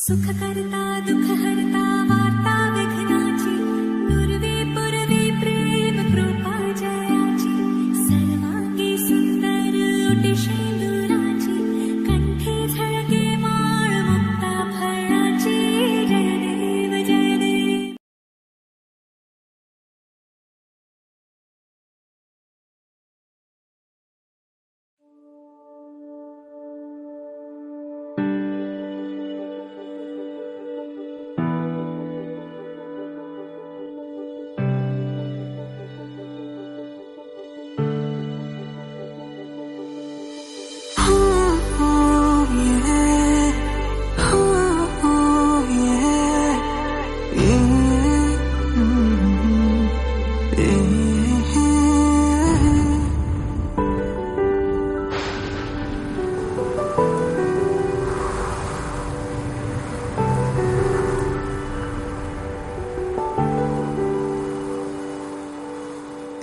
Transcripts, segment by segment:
सुख करता दुख हरता वार्ता विघ्नाची नुरवी पुरवी प्रेम कृपा जयाची सर्वांगी सुंदर ओटी शेंदुराची कंठी झळके माळ मुक्ता फळाची जय देव जय देव.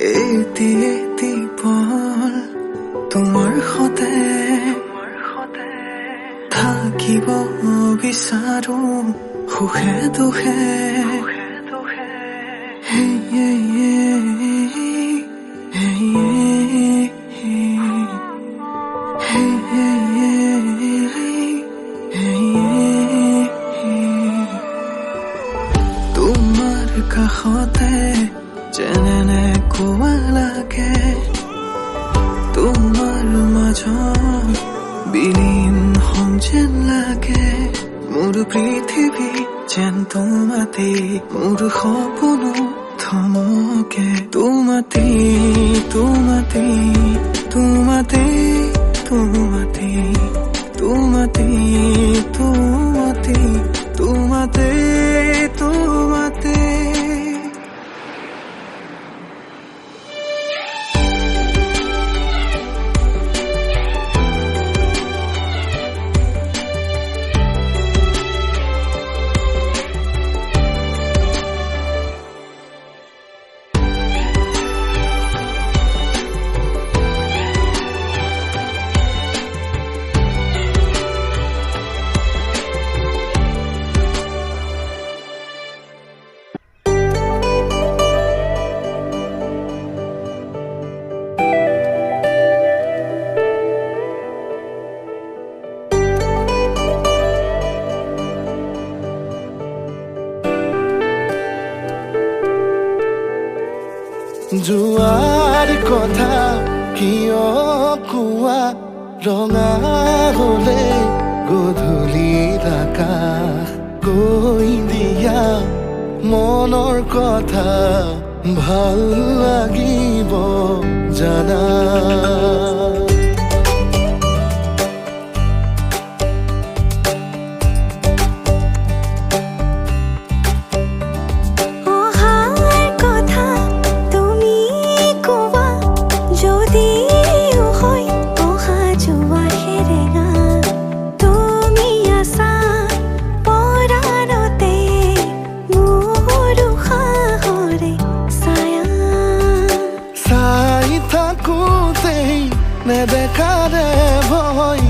এটি পল তোমাৰ সতে থাকিব বিচাৰো সুখে দুখে তোমাৰ কাষতে যেনে কোৱা লাগে তোমাৰ মাজত বিলীন হম যেন লাগে মোৰ পৃথিৱী যেন তোমাতে মোৰ সপোনো থমকে তোমাতে তোমাতে তোমাতে তোমাতে তোমাতে তোমাতে তোমাতে তোমাতে যোৱাৰ কথা কিয় কোৱা ৰঙা হলে গধূলি আকাশ কৈ দিয়া মনৰ কথা ভাল লাগিব জানা নেদেখাৰে ভয়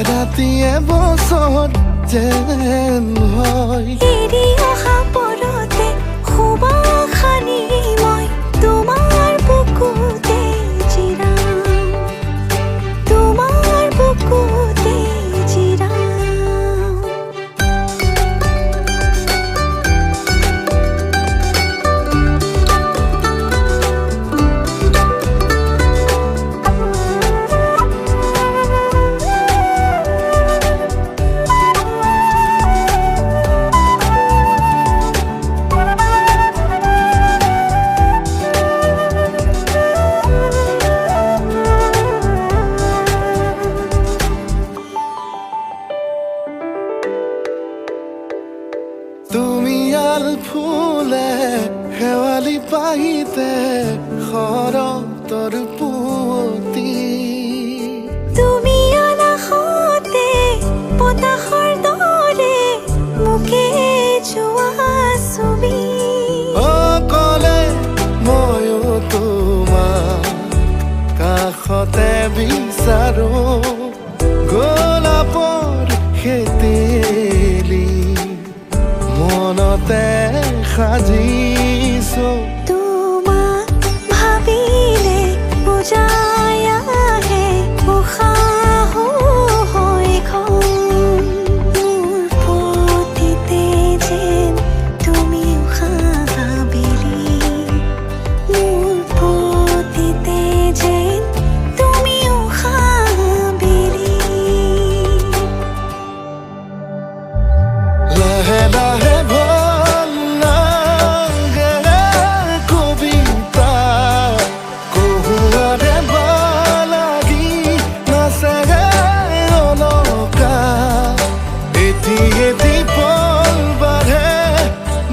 ৰাতিয়ে বছৰ যেন হয় এৰি অহা পৰতে শুবা খানি মই তোমাৰ বুকুতে জিৰাম তোমাৰ বুকুতে জিৰাম ফুলে শেৱালি পাহিতে শৰতৰ পুৱতি তুমি অনাহতে বতাহৰ দৰে মুখে যোৱা ছবি অকলে ময়ো তোমাক কাষতে বিচাৰো গোলাপৰ খেতেলি কাষতে সাজিছো তোমাক ভাবিলে বুজাই আহে উশাহ হৈ খন মোৰ প্ৰতিতে যেন তুমি উশাহ বেলি মোৰ প্ৰতিতে যেন তুমি উশাহ বেলি লাহে লাহে ভাল লাগে কবিতা কহুৱাৰে লাগি নাচে অলকা এটি এটি পল বাঢ়ে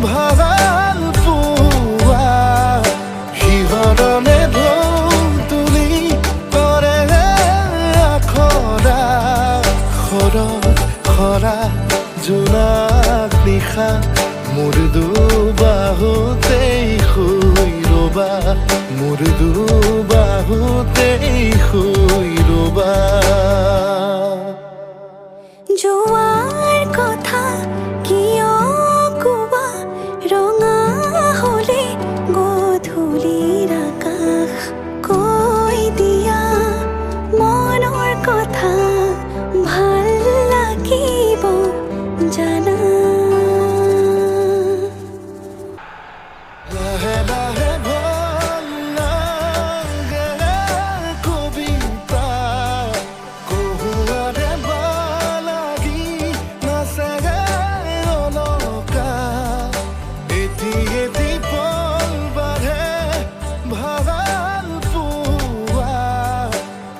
ভাল পোৱা শিহৰণে ঢৌ তুলি কৰে আখৰা খৰা জোনাক নিশা মোৰ দুবাহুতেই শুই ৰবা মোৰ দুবাহুতেই শুই ৰবা যোৱাৰ কথা কিয় কোৱা ৰঙা হলে গধূলিৰ আকাশ কৈ দিয়া মনৰ কথা ভাল লাগিব জানা লাহে লাহে ভাল লাগে কবিতা কহুৱাৰে লাগি নাচে অলকা এটি এটি পল বাঢ়ে ভাল পোৱা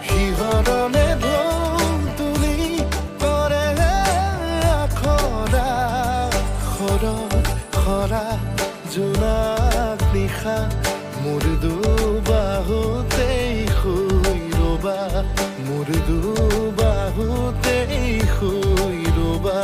শিহৰণে ঢৌ তুলি কৰে আখৰা খৰা জোনাক নিশা মোৰ দুবাহুতেই শুই ৰবা মোৰ দুবাহুতেই শুই ৰবা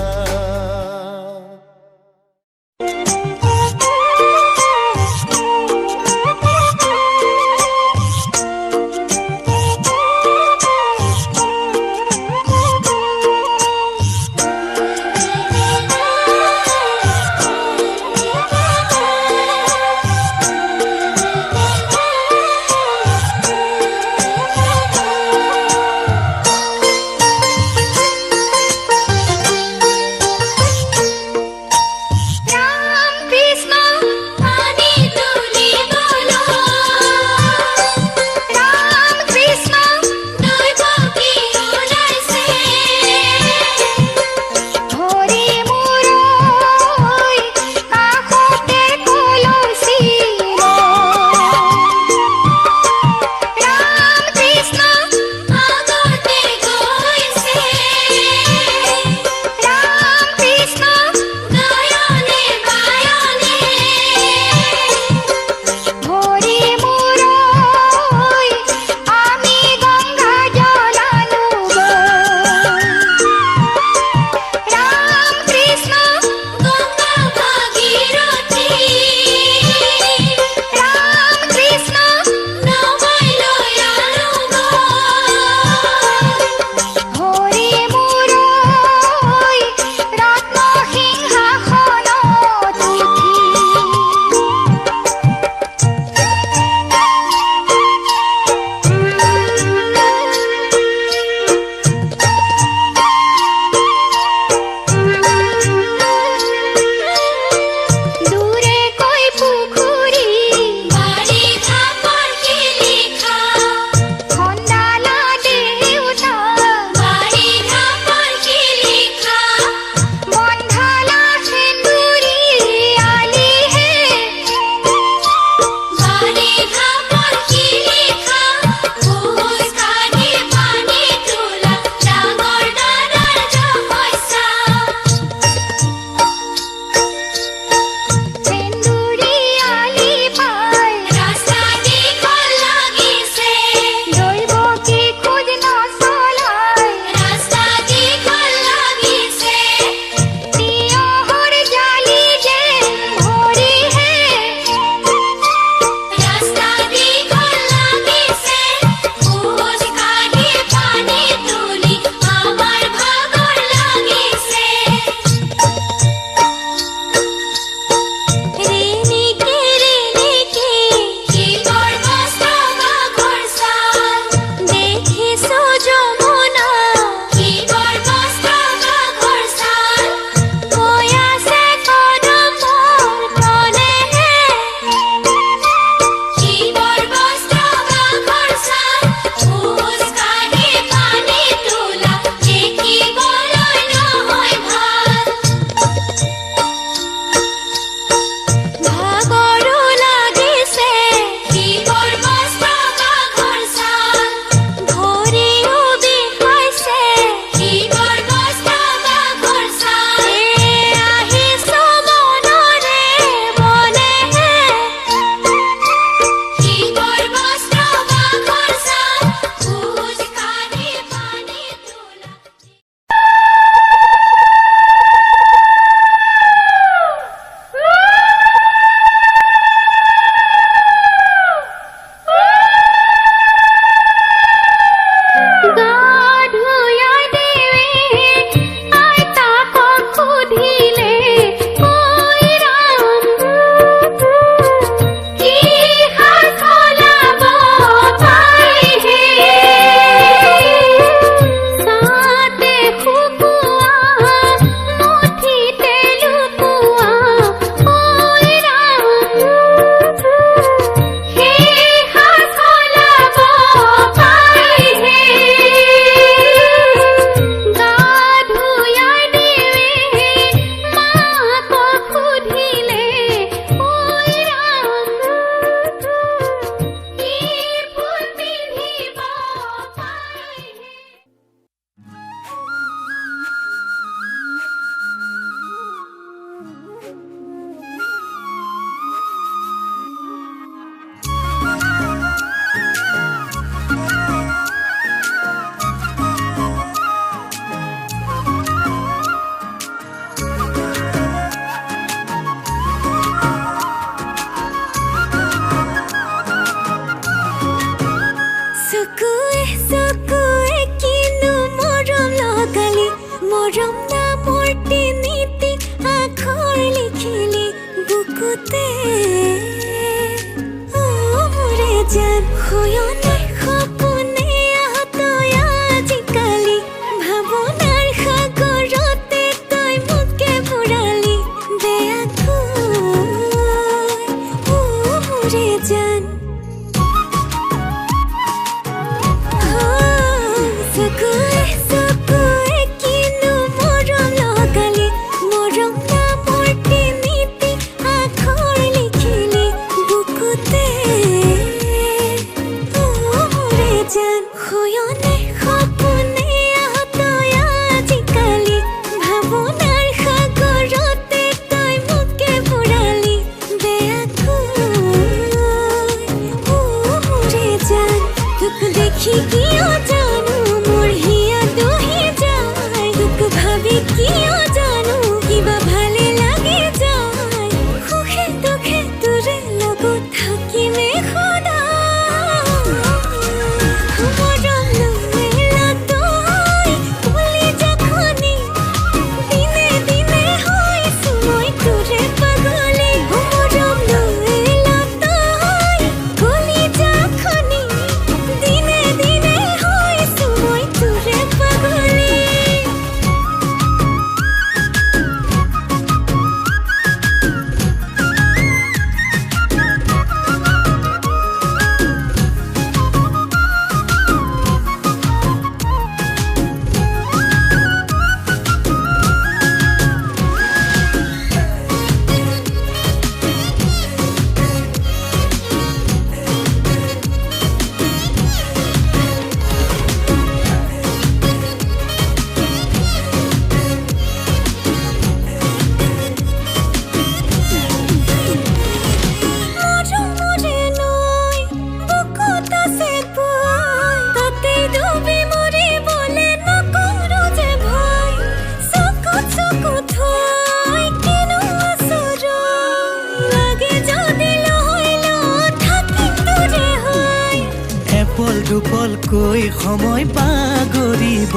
দুপলকৈ সময় পাগৰিব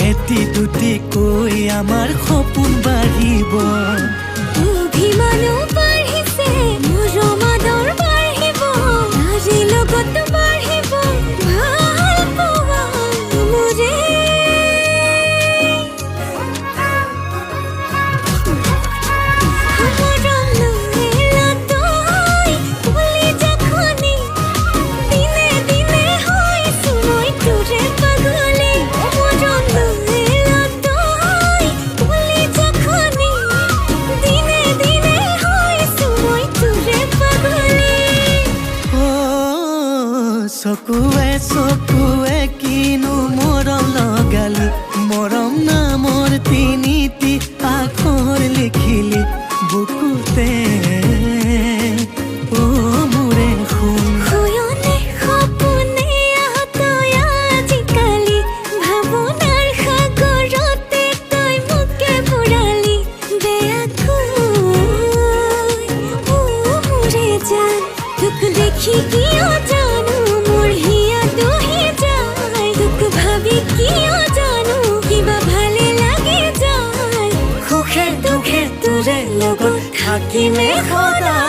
এটি দুটিকৈ আমাৰ সপোন বাঢ়িব অভিমানো বাঢ়িছে মৰমাদৰ বাঢ়িব আজি লগত বাঢ়িব ভাল পোৱা মোৰে চকুৱে চকুৱে কিনো মৰম লগালি মৰম নামৰ তিনিটি আখৰ লিখিলি বুকুতে অ মোৰে শুন শুয়নে সপোনে আহতই আজিকালি ভাৱনাৰ সাগৰতে তই মোকে বুৰালি বেয়াকৈ অ মোৰে জান তোক দেখি কিয় জানো মোৰ হিয়া দহি যায় তোক ভাবি কিয় জানো কিবা ভালে লাগে যায় সুখে দুখে তোৰে লগত থাকিমে সদায়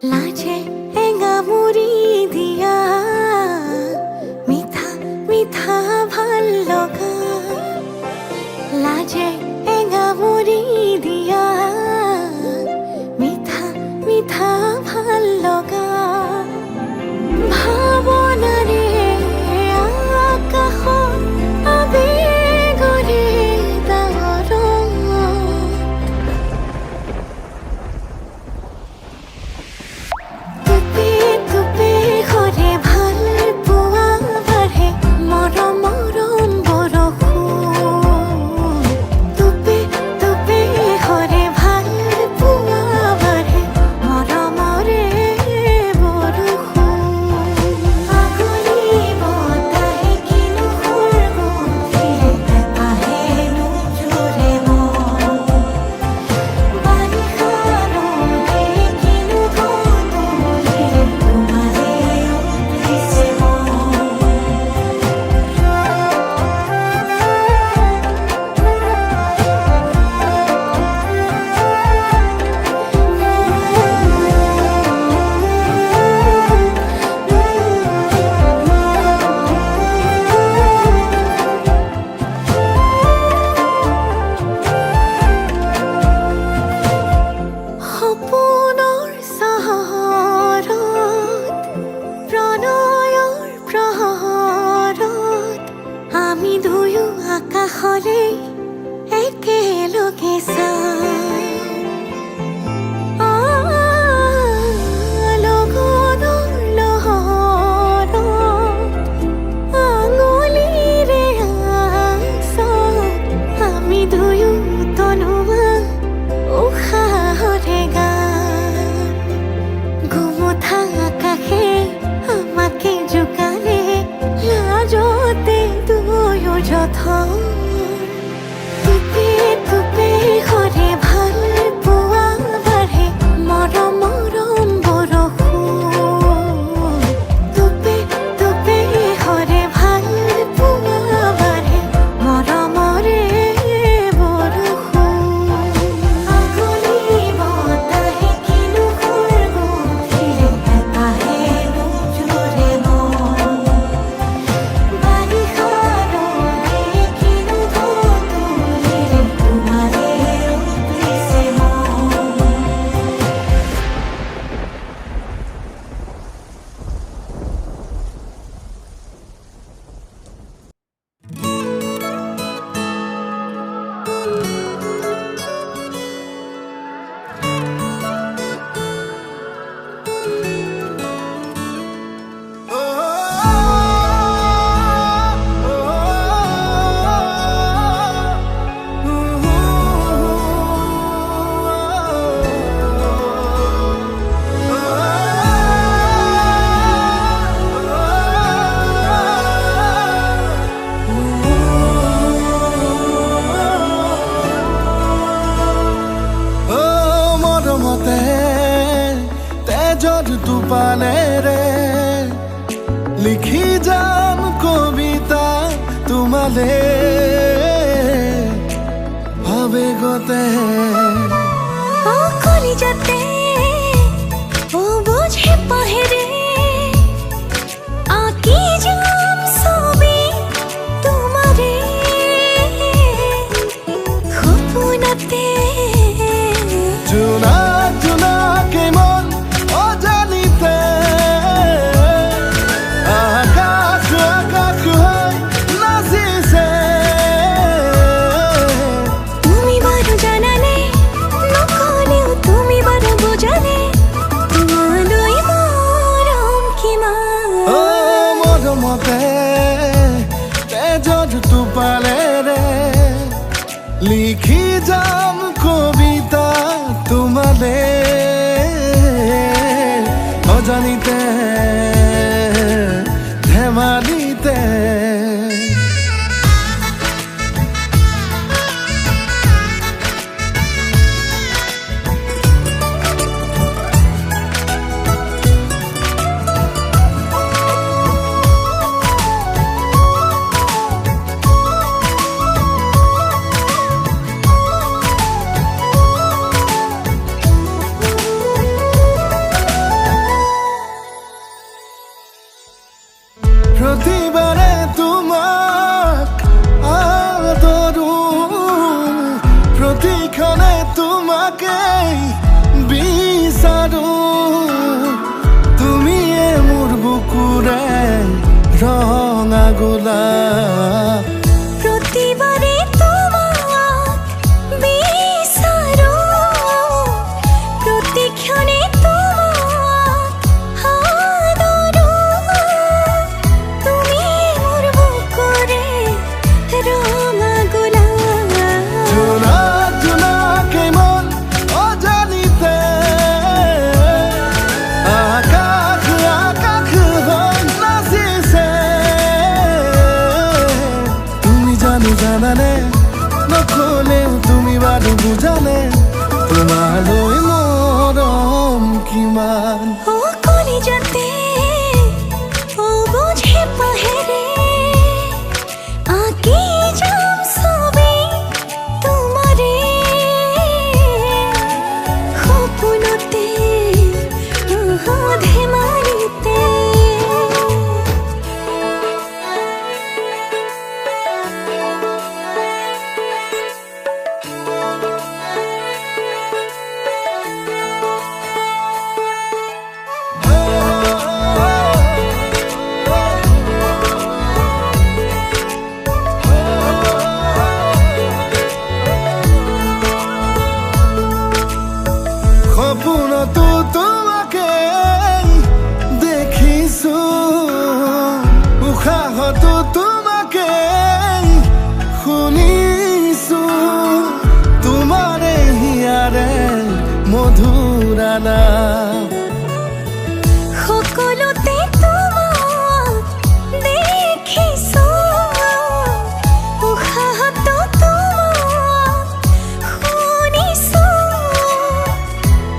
লাজে এঙামুৰি দিয়া মিঠা মিঠা ভাল লগা লাজে এঙামুৰি দিয়া মিঠা মিঠা ভাল লগা ভাৱনাৰে আকাশত আবেগৰে ডাৱৰত টুপি টুপি সৰে ভাল পোৱা বাঢ়ে মৰম মৰম বৰষুণ টুপি টুপি সৰে ভাল পোৱা বাঢ়ে মৰমৰে বৰষুণ আগুলি বতাহে কিনো সুৰ গুন্থিলে আহেনো জোৰে মন বাৰিষা ৰ'দে কিনো গধূলি তোমাৰে উঠিছে সপোনৰ চহৰত প্ৰণয়ৰ প্ৰহৰত আমি দুয়ো আকাশলে একেলগে লগনৰ লহৰত আঙুলিৰে আঁচত আমি দুয়ো তনুৱা উশাহৰে গান গোমোঠা আকাশে আমাকে জোকানে লাজতে দুয়ো যথন টুপি টুপি সৰে লিখি যাম কবিতা তোমালে আবেগতে ও কলিজাতে ও বুঝে পাহেরে আঁকি যাম ছবি তোমারে খোপনাতে জোনা জোনাকে মন অজানিতে আকাশ আকাশ হয় নাচিছে তুমি বারো জানালে নকলেও তুমি বারো বোঝালে তোমারই মরম কিমান ও মৰমতে তেজত টোপালে ৰে লিখি যাম কবিতা তোমালে অজানিতে ধেমালিতে প্ৰতিবাৰে তোমাক আদৰো প্ৰতিক্ষণে তোমাকেই বিচাৰো তুমিয়ে মোৰ বুকুৰে ৰঙা গোলাপ প্ৰতিবাৰে তোমাক বিচাৰো প্ৰতিক্ষণে তোমাক আদৰো তুমি মোৰ বুকুৰে ৰঙা গোলাপ জোনা জোনাকে মন অজানিতে আকাশ আকাশ হৈ নাচিছে তুমি জানানে নকলেও তুমি বাৰু বুজালে তোমালৈ মৰম কিমান ও কলিজাতে ও বুঝে পাহেৰে আঁকি যাম ছবি তোমাৰে খোপনতে ধেমালিতে সপোনতো তোমাকে দেখিছো উশাহতো তোমাকে শুনিছো তোমাৰে হিয়াৰে মধুৰানা সকলোতে তোমাক দেখিছো উশাহতো তোমাক শুনিছো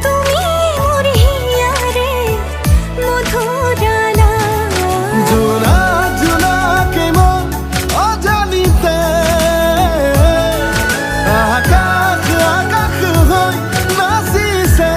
তুমি মোৰ হিয়াৰে মধুৰানা জোনা জোনাকে মন অজানিতে আকাশ আকাশ হৈ নাচিছে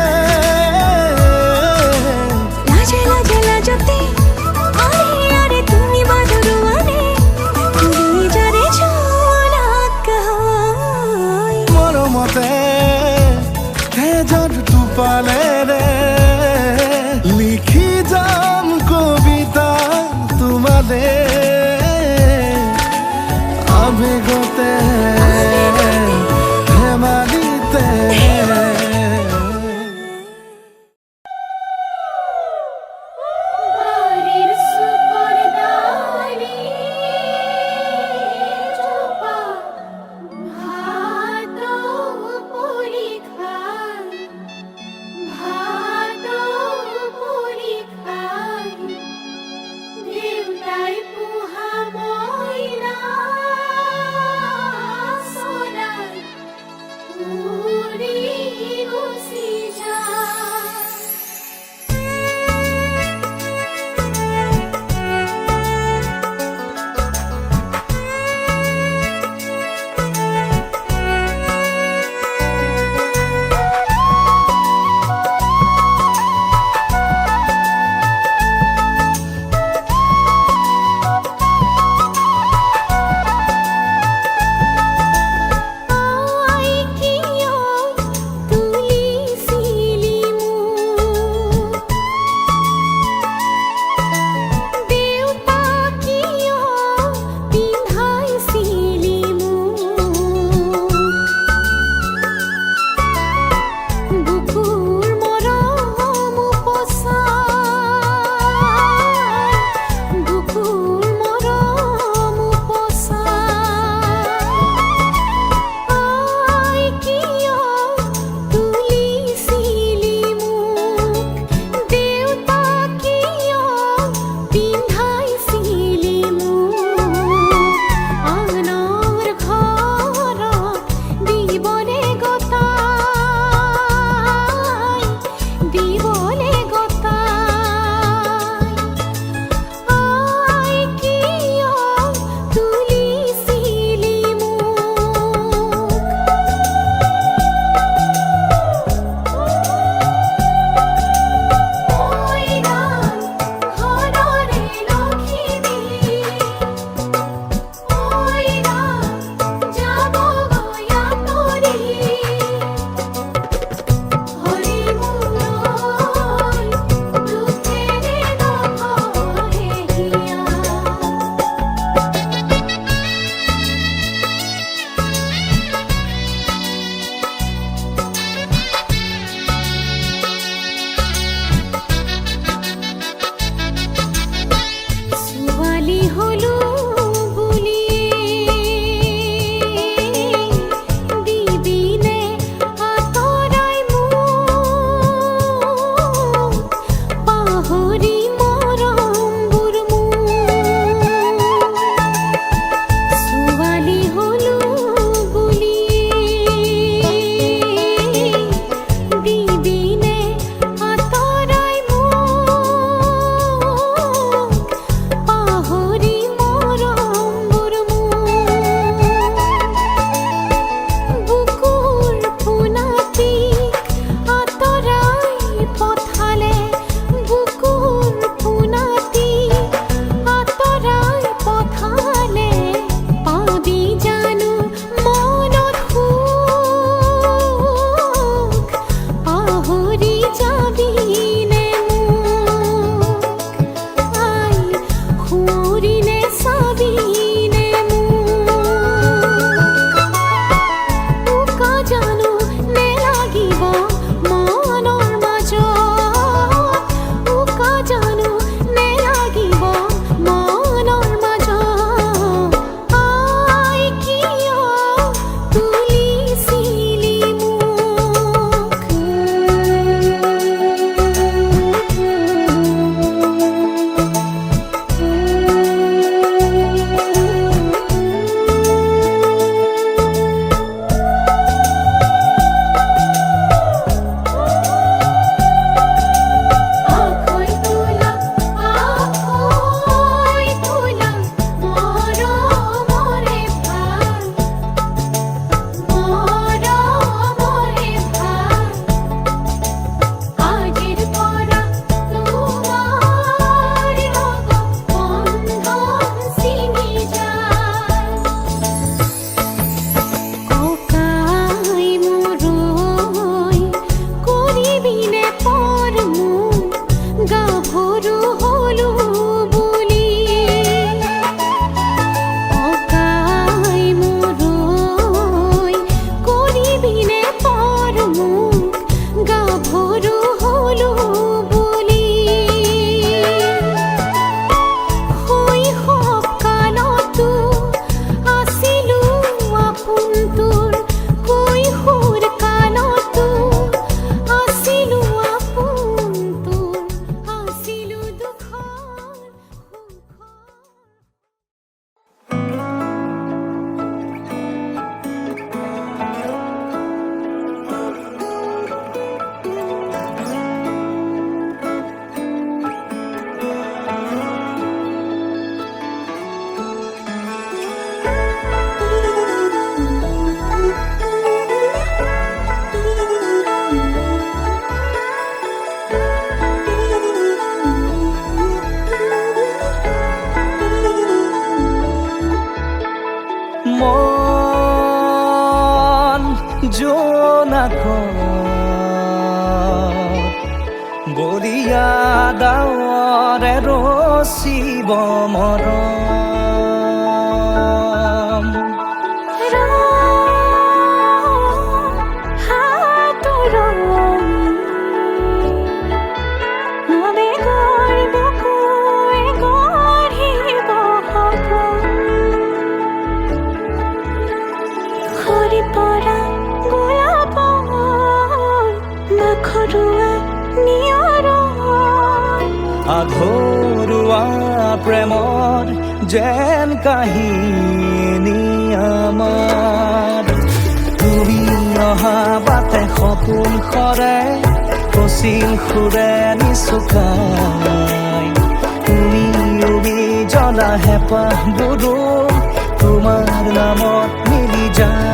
জোনাকত বলিয়া ডাৱৰে ৰচিব মৰম আধৰুৱা প্ৰেমৰ যেন কাহিনী আমাৰ তুমি অহা বাটে সপোন সৰে কচিল সুৰে নিচুকাই তুমি উবি জ্বলা হেঁপাহবোৰো তোমাৰ নামত মিলি যায়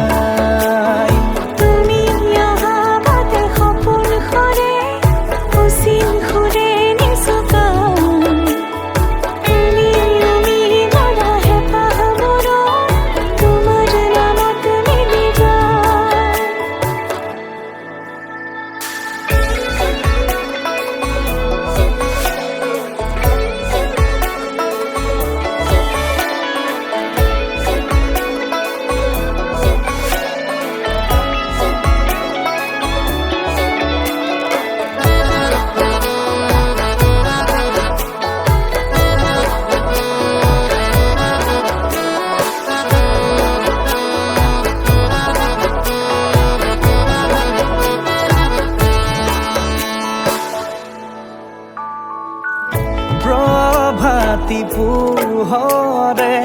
প্ৰভাতী পোহৰে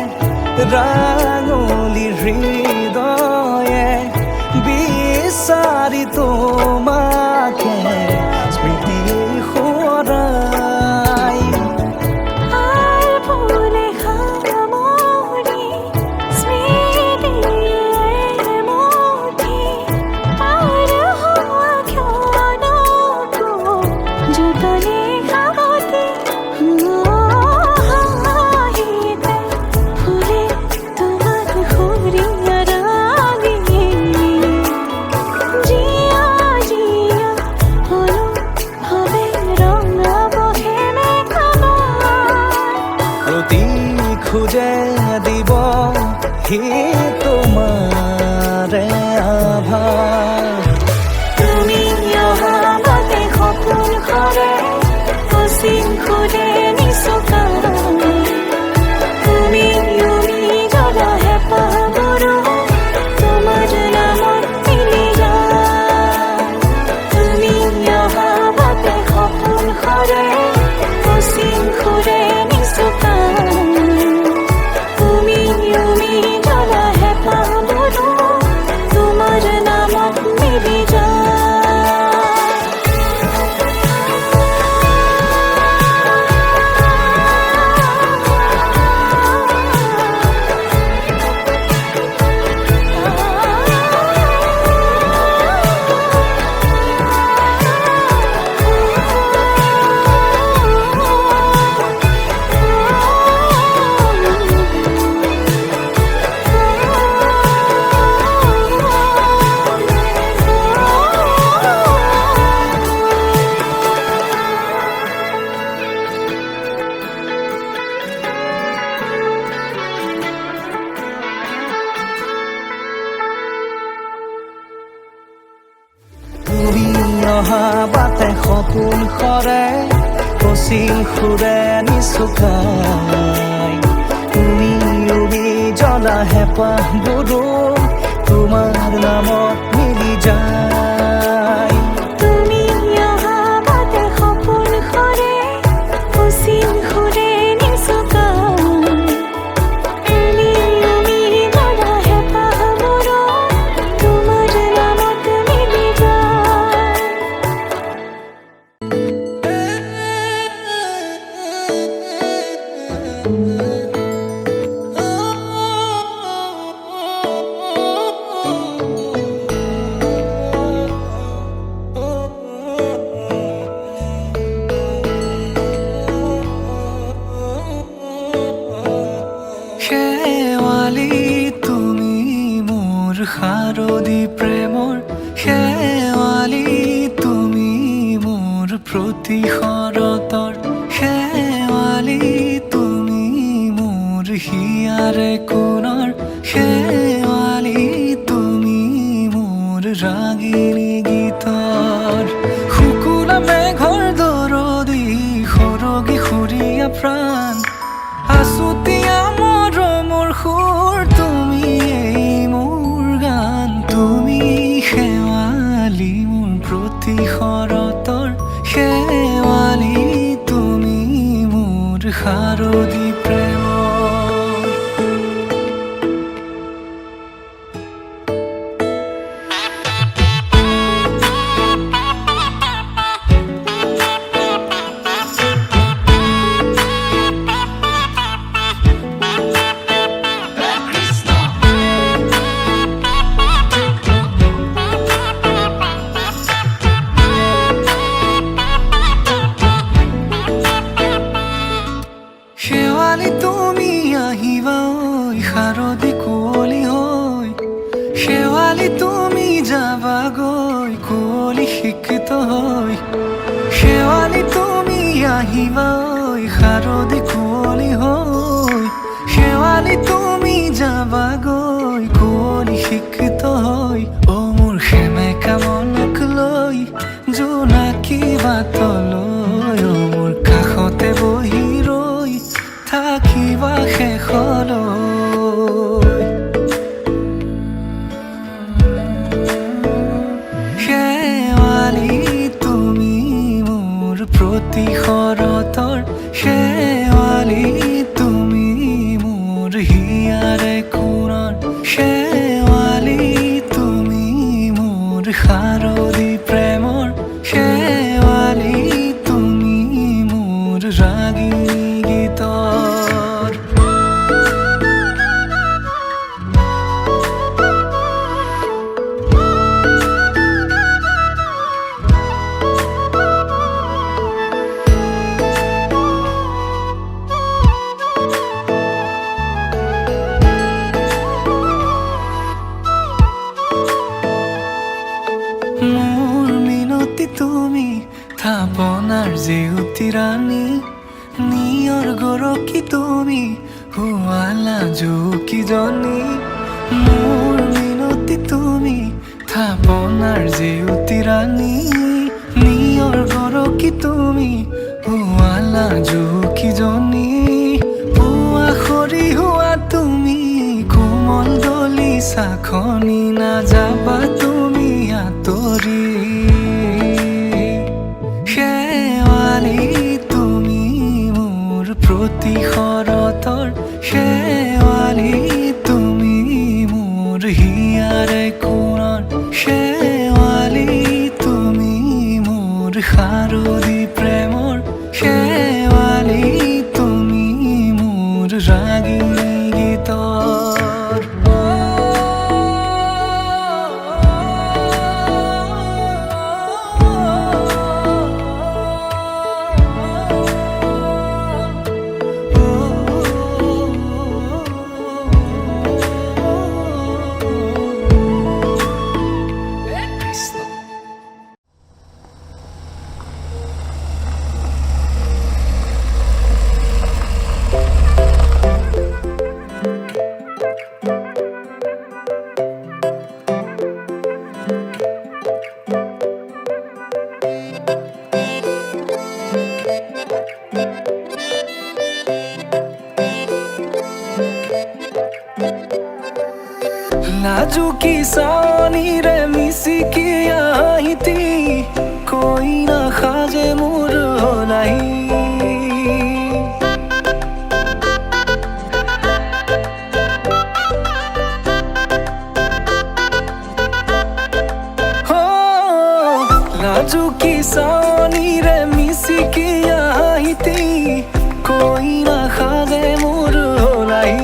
ৰাঙলী হৃদয়ে বিচাৰি তোমাকে স্মৃতি সোঁৱৰাই খুঁজে দিব সি তোমাৰে আভাস তুমি অহা বাটে সপোন সৰে কচিল সুৰে নিচুকাই তুমি উৰি জ্বলা হেঁপাহবোৰো তোমাৰ নামত মিলি যায় তুমি অহা বাটে সপোন সৰে কচিল সুৰে নিচুকাই অহা বাটে সপোন সৰে কচিল সুৰে নিচুকাই তুমি উবি জ্বলা হেঁপাহবোৰো তোমাৰ নামত মিলি যায় তুমি অহা বাটে সপোন সৰে কচিল সুৰে নিচুকাই তুমি উবি জ্বলা হেঁপাহবোৰো তোমাৰ নামত মিলি যায় শেৱালি তুমি মোৰ শাৰদী প্ৰেমৰ শেৱালি তুমি মোৰ প্ৰতি শৰতৰ শেৱালি তুমি মোৰ হিয়াৰে কোণৰ শেৱালি তুমি মোৰ ৰাগিনী গীতৰ শুকুলা মেঘৰ দৰদি সৰগী সুৰীয়া প্ৰাণ আছুতীয়া মৰমৰ সুৰ তুমি এই মোৰ গান তুমি শেৱালি মোৰ প্ৰতি শৰতৰ শেৱালি তুমি মোৰ শাৰদী প্ৰেমৰ শেৱালি তুমি আহিবা ঐ শাৰদী কুঁৱলী হৈ শেৱালি তুমি যাবাগৈ কুঁৱলী শিক্ষিত হৈ শেৱালি তুমি আহিবা ঐ শাৰদী কুঁৱলী হৈ শেৱালি তুমি যাবাগৈ কুঁৱলী শিক্ষিত হৈ অ মোৰ সেমেকা মনক লৈ জোনাকী বাটলৈ অ মোৰ কাষতে বহি ৰৈ থাকিবা শেষলৈ শেৱালি তুমি মোৰ প্ৰতি শৰতৰ শেৱালি তুমি মোৰ হিয়াৰে কোণৰ শেৱালি তুমি মোৰ শাৰদী প্ৰেমৰ শেৱালি তুমি মোৰ ৰাগিনী গীতৰ মোৰ মিনতি তুমি থাপনাৰ জেউতি ৰাণী নিয়ৰ গৰকী তুমি শুৱালা জুকিজনী মোৰ মিনতি তুমি থাপনাৰ জেউতি ৰাণী নিয়ৰ গৰকী তুমি শুৱালা জুকিজনী পুৱা সৰি হোৱা তুমি কোমল দলি চাখনি নাযাবা তুমি আঁতৰি শেৱালি তুমি মোৰ প্ৰতি শৰতৰ শেৱালি তুমি মোৰ হিয়াৰে কোণৰ শেৱালি তুমি মোৰ শাৰদী প্ৰেমৰ শেৱালি তুমি মোৰ ৰাগিনী গীতৰ নাজুকি চাৱনিৰে মিচিকি আহিতি কৈ নাখাজে মোৰ হলাই নাজুকি চাৱনিৰে মিচিকি আহিতি কৈ নাখাজে মোৰ হলাই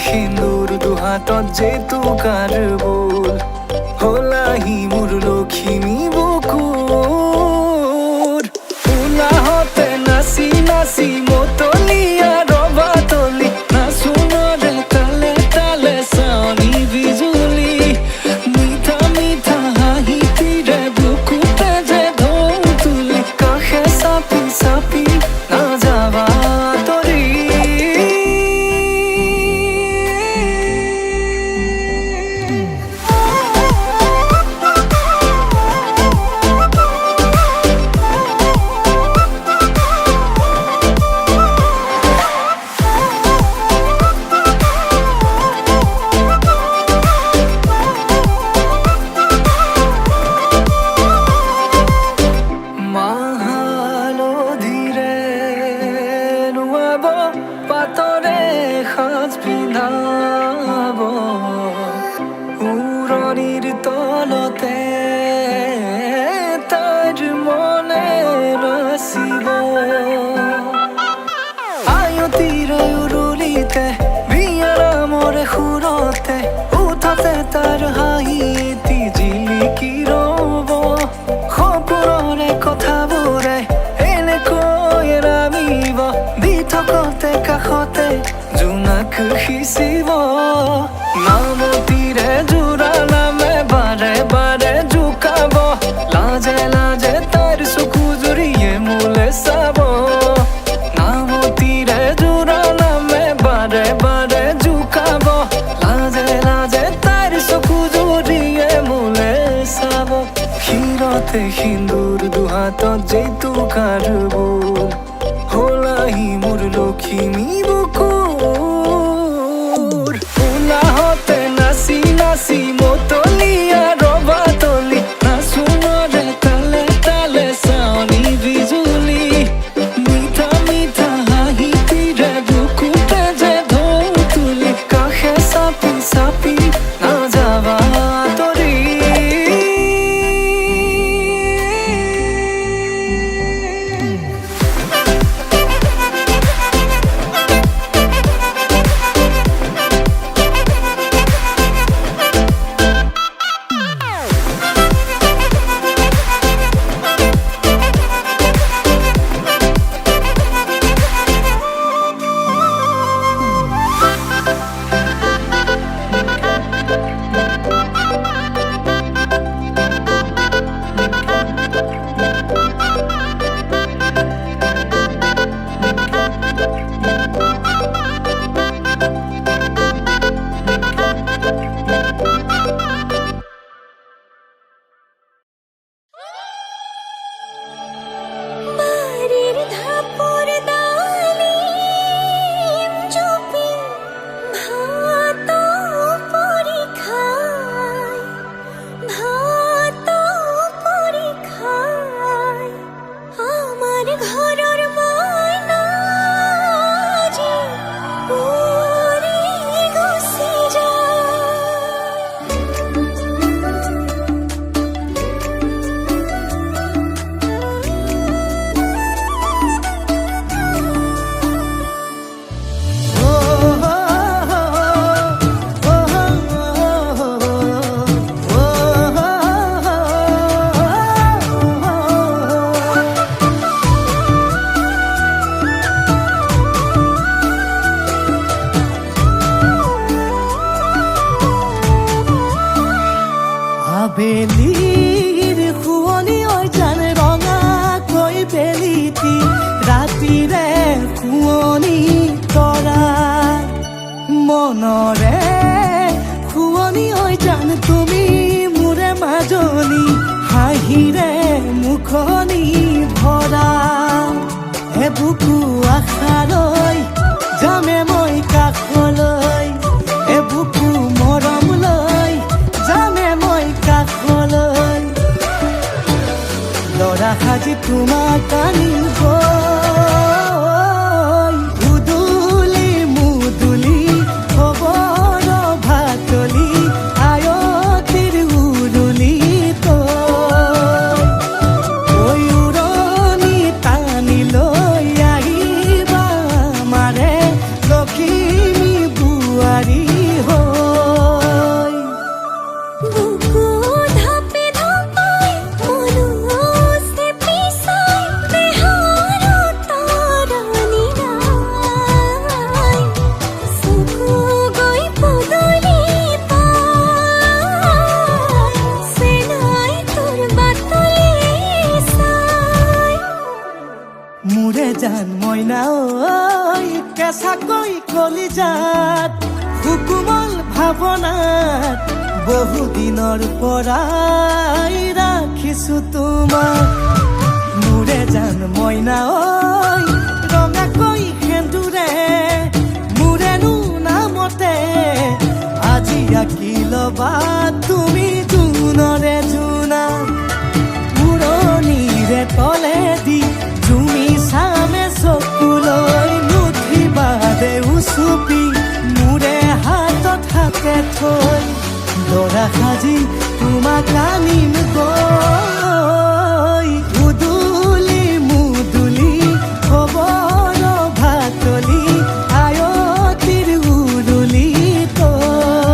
সিন্দুৰ দুহাতত যে তোকাৰ বোল হলাহি মোৰ লখিমী বুকুৰ হতে উঠাতে তাৰ হাঁহি এটি জিলিকি ৰ'ব সপোনৰে কথাবোৰে এনেকৈ নামিব দি থকতে কাষতে জোনাক সিঁচিব নামতিৰে জোৰা নামে বাৰে বাৰে জোকাব লাজে লাজে তাৰ চকু জুৰিয়ে মোলে চাব নামতিৰে জোৰা নামে বাৰে বাৰে জোকাব লাজে লাজে তাৰ চকু জুৰিয়ে মোলে চাব শিৰতে সিন্দুৰ দুহাতত জেতুকাৰ বোল হলাহি মোৰ লখিমী বুকুৰ উলাহতে নাচি নাচি মতলীয়া ৰবা তলি নাচোনৰে তালে তালে চাৱনি বিজুলি মিঠা মিঠা হাঁহিটিৰে বুকুতে যে ঢৌ তুলি কাষে চাপি চাপি নাযাবা আঁতৰি বাড়িৰ ধাপৰ ডালিম চুপি ভাত পৰীক্ষায় আমাৰ ঘৰেৰ ময়না যে উড়ি গুছি আবেলিৰ শুৱনি ঐ জান ৰঙাকৈ বেলিটি ৰাতিৰে শুৱনি তৰা মনৰে শুৱনি ঐ জান তুমি মোৰে মাজনী হাঁহিৰে মুখনি ভৰা এবুকু আশালৈ যামে মই কাষলৈ এবুকু মৰম লৈ যামে মই কাষলৈ লৰা সাজি তোমাক আনিব উদুলি মুদুলি খবৰ ভাতলি আয়তিৰ উৰুলি তই উৰণি টানি লৈ আহিবা আমাৰে লখিমী বোৱাৰী হৈ বুকু ধাপে ধাপাই মনুষ্যে পিছাই বেহাৰ তৰণি নাই চকু গৈ পদূলি পাই চেনাই তোৰ বাটলি চাই মোৰে জান মইনা ঐ কেঁচাকৈ কলিজাত সুকুমল ভাৱনাত বহুদিনৰ পৰাই ৰাখিছো তোমাক মোৰে জান মইনা ঐ ৰঙাকৈ সেন্দুৰে মোৰেনো নামতে আজি আঁকি ল'বা তুমি জোনৰে জোনা উৰণিৰে তলেদি জুমি চামে চকুলৈ নুঠিবা দে উচুপি মোৰে হাতত হাতে থৈ দৰা সাজি তোমাক আনিম গৈ উদুলি মুদুলি খবৰ ভাতলি আয়তিৰ উৰুলি তই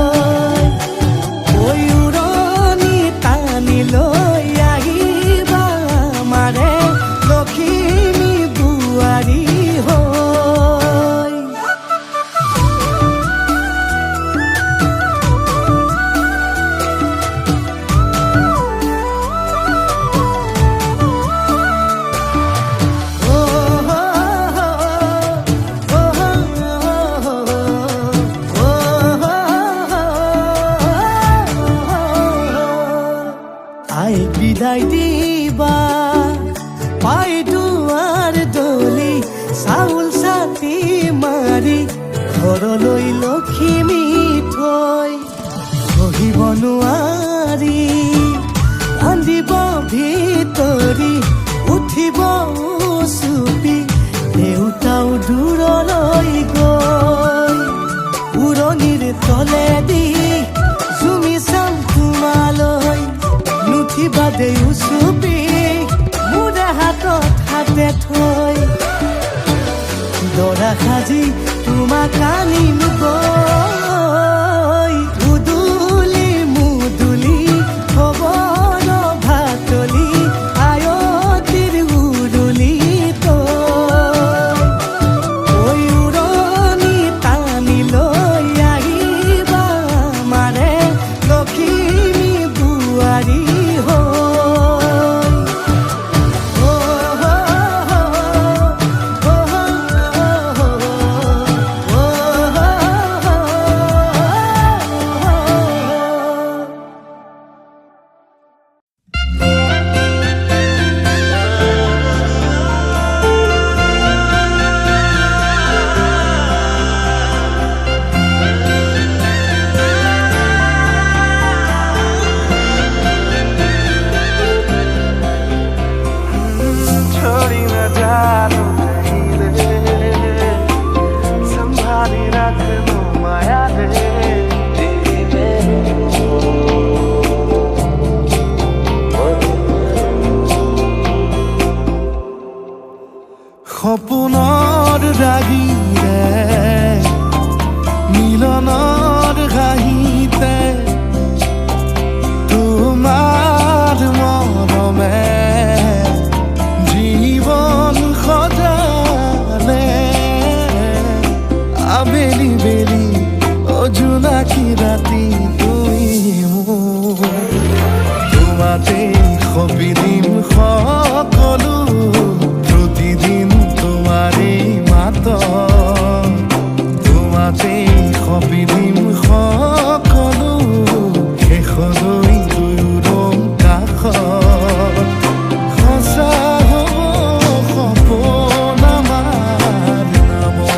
বিদায় দিবা পাই দুৱাৰ দলি চাউল চাতি মাৰি ঘৰলৈ লখিমী থৈ সহিব নোৱাৰি কান্দিব ভিতৰি উঠিব চুপি দেউতাও দূৰলৈ গৈ উৰণিৰ তলেদি জুমি চাম তোমালৈ নুঠিবা দেউ চুপি মোৰে হাতত হাতে থৈ দৰা সাজি তোমাক আনিম গৈ উদুলি মুদুলি খবৰ ভাতলি আয়তিৰ উৰুলি তই উৰণি টানি লৈ আহিবা মাৰে লখিমী বোৱাৰী छोड़ी न जानो कहीं रे संभाली रख लो माया रे সপোনৰ ৰাগিৰে মিলনৰ ঘাঁহিতে তোমাৰ মৰমে জীবন সজালে আবেলি বেলি অজোনাকি ৰাতি তুমি মোৰ তোমাতে সপি দিম সকলো প্ৰতিদিন তোমাৰে মাত তোমাতে সপি দিম সকলো শেষলৈ দুয়োৰং কাষত সঁচা হ'ব সপোন আমাৰ নামত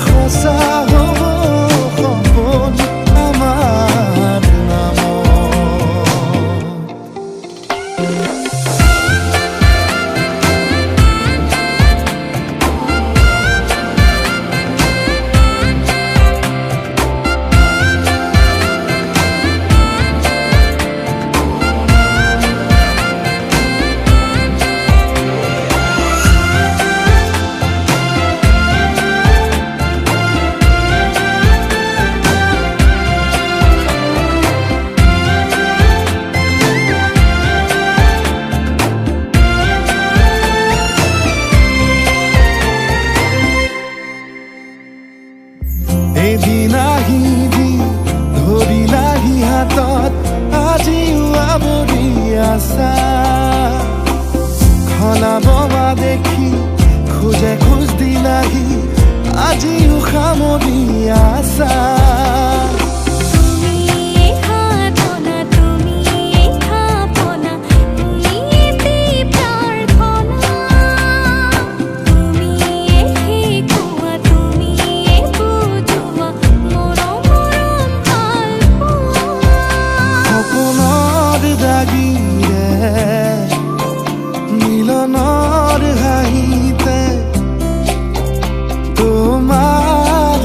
সঁচা হ'ব সপোন আমাৰ নামত এদিন আহিবি ধৰিলাহি হাতত আজিও আৱৰি আছা খলাব বা দেখি খোজে খোজ দিলাহি আজিও সামৰি আছা মিলনৰ হাঁহিতে তোমাৰ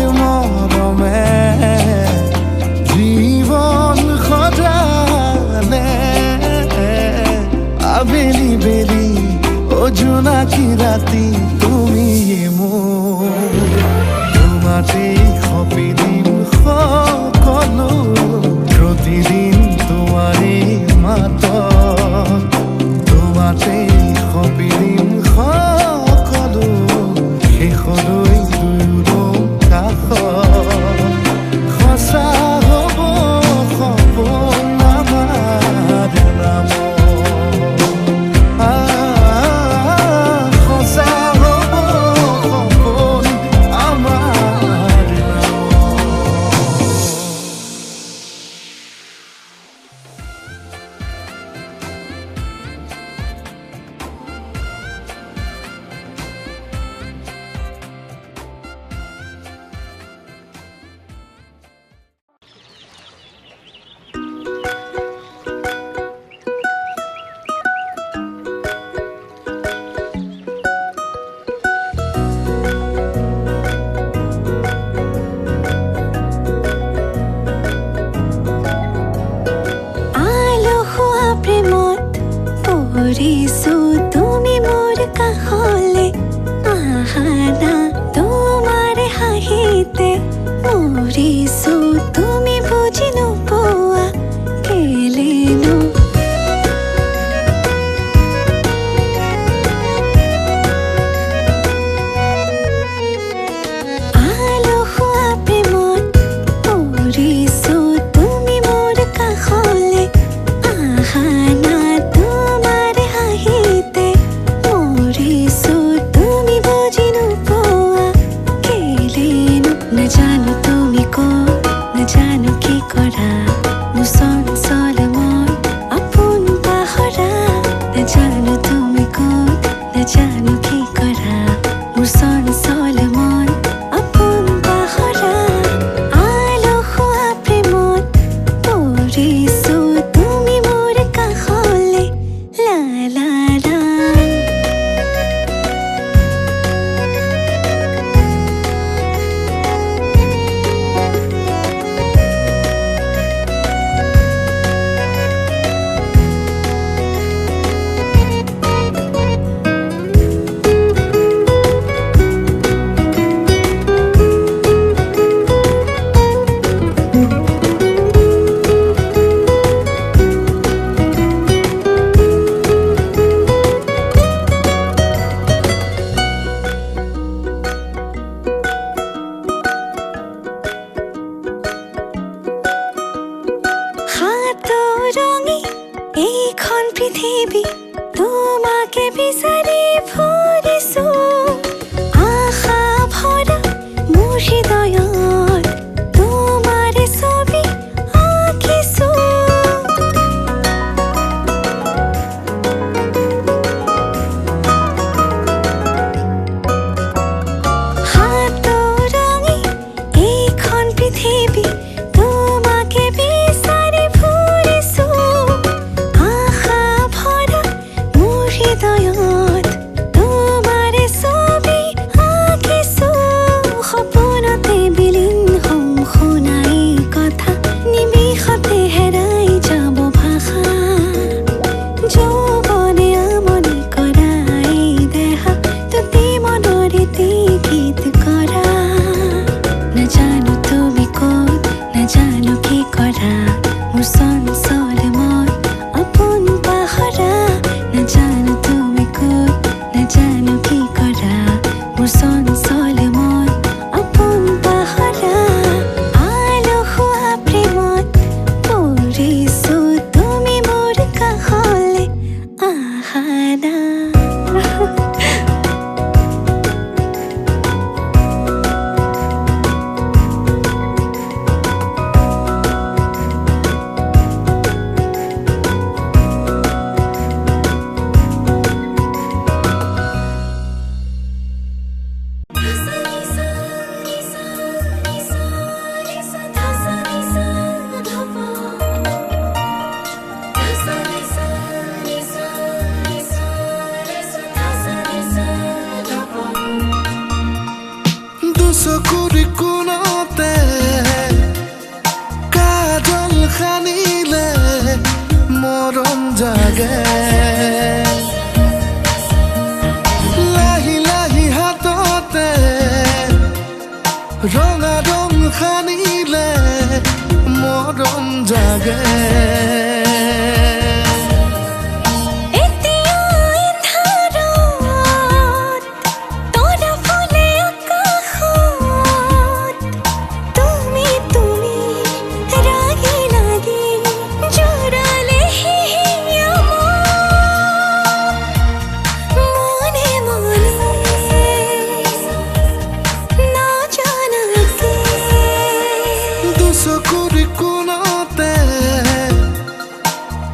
এইখন পৃথিৱী তোমাকে বিচাৰি ফুৰিছো আশা ভৰা মোৰ হৃদয়ত তোমাৰে ছবি আঁকিছো হাতৰঙি এইখন পৃথিৱী তোমাকে বিচাৰি ফুৰিছো আশা ভৰা মোৰ হৃদয়ত তোমাৰে ছবি আঁকিছো সপোনতে বিলীন হম শুনাই কথা নিমিষতে হেৰাই যাব ভাষা যৌৱনে আমনি কৰাই দেহা তুতি মনৰে গীত কৰা নাজানো তুমি ক'ত নাজানো কি কৰা মোৰ চঞ্চল মন আপোন পাহৰা নাজানো তুমি ক'ত নাজানো কি কৰা মোৰ চঞ্চল মন আপোন পাহৰা আলসুৱা প্ৰেমত পৰিছো তুমি মোৰ কাষলে আহা না দুচকুৰ কোণতে কাজল সানিলে মৰম জাগে লাহি লাহি হাততে ৰঙা ৰং সানিলে মৰম জাগে চকুৰ কোণতে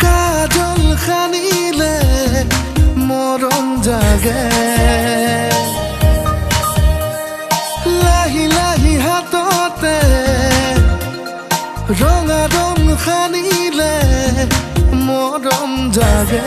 কাজল সানিলে মৰম জাগে লাহি লাহি হাততে ৰঙা ৰং সানিলে মৰম জাগে